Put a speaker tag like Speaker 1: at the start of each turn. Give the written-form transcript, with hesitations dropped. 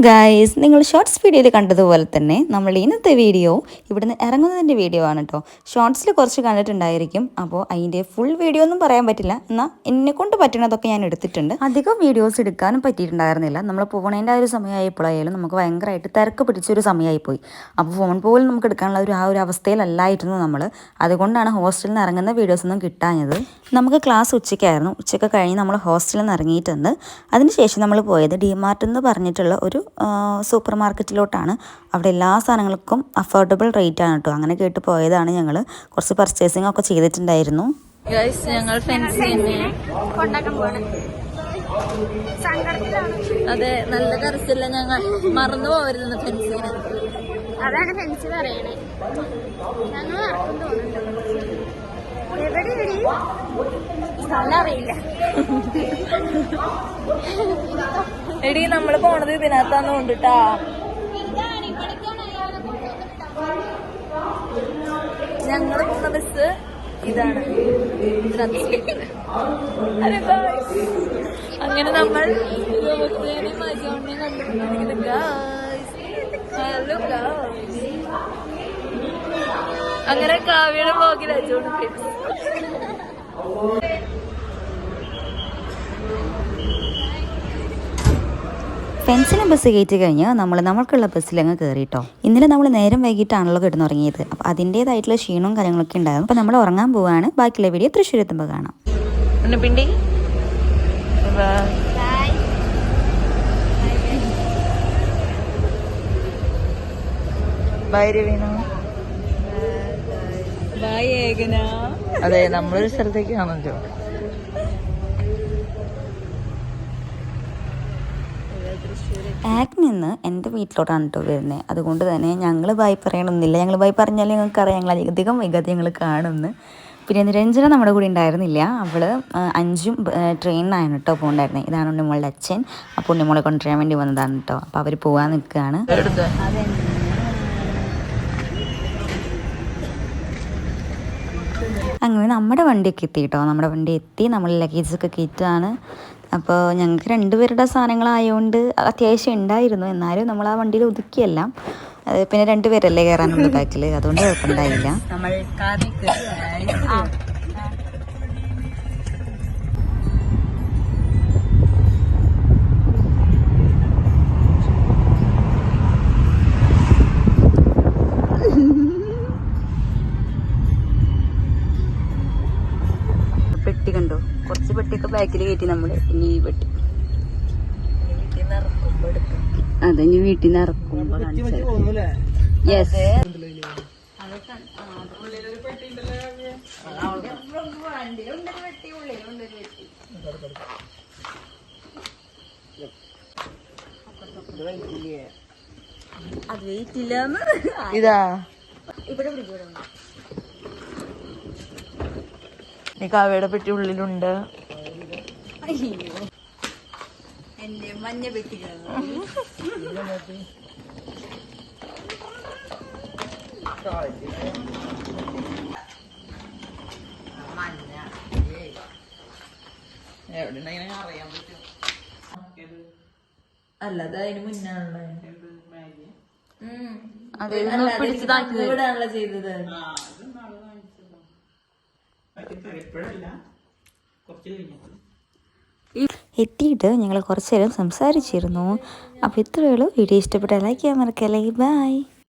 Speaker 1: Guys, നിങ്ങൾ shorts വീഡിയോയിൽ കണ്ടതുപോലെ തന്നെ നമ്മൾ ഇന്നത്തെ വീഡിയോ ഇവിടുന്ന് ഇറങ്ങുന്നതിൻ്റെ വീഡിയോ ആണ് കേട്ടോ. ഷോർട്സിൽ കുറച്ച് കണ്ടിട്ടുണ്ടായിരിക്കും, അപ്പോൾ അതിൻ്റെ ഫുൾ വീഡിയോ ഒന്നും പറയാൻ പറ്റില്ല. എന്നാൽ എന്നെക്കൊണ്ട് പറ്റുന്നതൊക്കെ ഞാൻ എടുത്തിട്ടുണ്ട്. അധികം വീഡിയോസ് എടുക്കാനും പറ്റിയിട്ടുണ്ടായിരുന്നില്ല. നമ്മൾ പോകണേൻ്റെ ആ ഒരു സമയമായപ്പോഴായാലും നമുക്ക് ഭയങ്കരമായിട്ട് തിരക്ക് പിടിച്ചൊരു സമയമായിപ്പോയി. അപ്പോൾ ഫോൺ പോലും നമുക്ക് എടുക്കാനുള്ള ആ ഒരു അവസ്ഥയിലല്ലായിരുന്നു നമ്മൾ. അതുകൊണ്ടാണ് ഹോസ്റ്റലിൽ നിന്ന് ഇറങ്ങുന്ന വീഡിയോസൊന്നും കിട്ടാഞ്ഞത്. നമുക്ക് ക്ലാസ് ഉച്ചയ്ക്കായിരുന്നു. ഉച്ചയ്ക്ക് കഴിഞ്ഞ് നമ്മൾ ഹോസ്റ്റലിൽ നിന്ന് ഇറങ്ങിയിട്ടുണ്ട്. അതിനുശേഷം നമ്മൾ പോയത് ഡിമാർട്ട് എന്ന് പറഞ്ഞിട്ടുള്ള ഒരു സൂപ്പർ മാർക്കറ്റിലോട്ടാണ്. അവിടെ എല്ലാ സാധനങ്ങൾക്കും അഫോർഡബിൾ റേറ്റ് ആണ് കേട്ടോ. അങ്ങനെ കേട്ട് പോയതാണ്. ഞങ്ങൾ കുറച്ച് പർച്ചേസിംഗ് ഒക്കെ ചെയ്തിട്ടുണ്ടായിരുന്നു.
Speaker 2: ഞങ്ങൾ അതെ, നല്ല കറച്ചില്ല. ഞങ്ങൾ മറന്നു പോകരുത് ഫെൻസിന്.
Speaker 3: അതാണ് ഫെൻസ് പറയണേ. ഞങ്ങൾ അറിയില്ല.
Speaker 2: എടി, നമ്മള് പോണത് ഇതിനകത്താന്ന് കൊണ്ടിട്ടാ. ഞങ്ങള് പോണ ബസ് ഇതാണ്. അങ്ങനെ നമ്മൾ മജോണിനെ കണ്ടുപിടിക്കുന്നത്. ഹലോ ഗായ്സ്, അങ്ങനെ കാവ്യയുടെ ബ്ലോഗിൽ അജോണ്
Speaker 1: ഫ്രണ്ട്സിനെ ബസ് കയറ്റി കഴിഞ്ഞ് നമ്മൾക്കുള്ള ബസ്സിലങ്ങ് കയറിയിട്ടോ. ഇന്നലെ നമ്മൾ നേരം വൈകിട്ടാണല്ലോ കിടന്നുറങ്ങിയത്. അപ്പോൾ അതിൻ്റേതായിട്ടുള്ള ക്ഷീണവും കാര്യങ്ങളൊക്കെ ഉണ്ടായിരുന്നു. അപ്പോൾ നമ്മൾ ഉറങ്ങാൻ പോവുകയാണ്. ബാക്കിയുള്ള വീഡിയോ തൃശ്ശൂർ എത്തുമ്പോൾ കാണാം.
Speaker 2: പിണ്ടി അതെ, നമ്മളൊരു സ്ഥലത്തേക്ക് കാണുമല്ലോ.
Speaker 1: ആക്ട് നിന്ന് എൻ്റെ വീട്ടിലോട്ടാണ് കേട്ടോ വരുന്നത്. അതുകൊണ്ട് തന്നെ ഞങ്ങൾ ബായ് പറയണമെന്നില്ല. ഞങ്ങൾ ബായ് പറഞ്ഞാൽ ഞങ്ങൾക്കറിയാം ഞങ്ങൾ അധികം വൈകാതെ ഞങ്ങൾ കാണുമെന്ന്. പിന്നെ നിരഞ്ജന നമ്മുടെ കൂടെ ഉണ്ടായിരുന്നില്ല. അവൾ 5 ട്രെയിനിനാണ് കേട്ടോ പോകണ്ടായിരുന്നത്. ഇതാണ് ഉണ്ണിമോളുടെ അച്ഛൻ. അപ്പോൾ ഉണ്ണിമോളെ കൊണ്ടുവരാൻ വേണ്ടി വന്നതാണ് കേട്ടോ. അപ്പോൾ അവർ പോകാൻ നിൽക്കുകയാണ്. അങ്ങനെ നമ്മുടെ വണ്ടിയൊക്കെ എത്തി കേട്ടോ. നമ്മുടെ വണ്ടി എത്തി. നമ്മൾ ലഗേജൊക്കെ കയറ്റുകയാണ്. അപ്പോൾ ഞങ്ങൾക്ക് 2 പേരുടെ സാധനങ്ങളായതുകൊണ്ട് അത്യാവശ്യം ഉണ്ടായിരുന്നു. എന്നാലും നമ്മൾ ആ വണ്ടിയിൽ ഒതുക്കിയല്ല. പിന്നെ 2 പേരല്ലേ കയറാനുള്ള ബാക്കിൽ, അതുകൊണ്ട് കുഴപ്പമുണ്ടായില്ല. പെട്ടി കണ്ടോ, കുറച്ച് പെട്ടിയൊക്കെ ബാക്കിൽ കയറ്റി നമ്മള്. ഇനി ഈ പെട്ടി അതെ, ഇനി വീട്ടിൽ നിന്ന് ഇറക്കുമ്പോ യെസ്. അത് വെയിറ്റ് ഇല്ലാന്ന്
Speaker 2: ഇതാ
Speaker 3: ഇവിടെ പിടിക്കൂടെ.
Speaker 2: നീ കാവ്യയുടെ പെട്ടി ഉള്ളിലുണ്ട്.
Speaker 3: എന്റെ മഞ്ഞ പെട്ടി
Speaker 2: അല്ലത് അതിന് മുന്നാണല്ലോ ചെയ്തത്.
Speaker 1: എത്തിയിട്ട് ഞങ്ങൾ കുറച്ച് നേരം സംസാരിച്ചിരുന്നു. അപ്പോൾ ഇത്രയേ ഉള്ളൂ. വീഡിയോ ഇഷ്ടപ്പെട്ടാൽ ലൈക്ക് ചെയ്യാൻ മറക്കല്ലേ. ബൈ.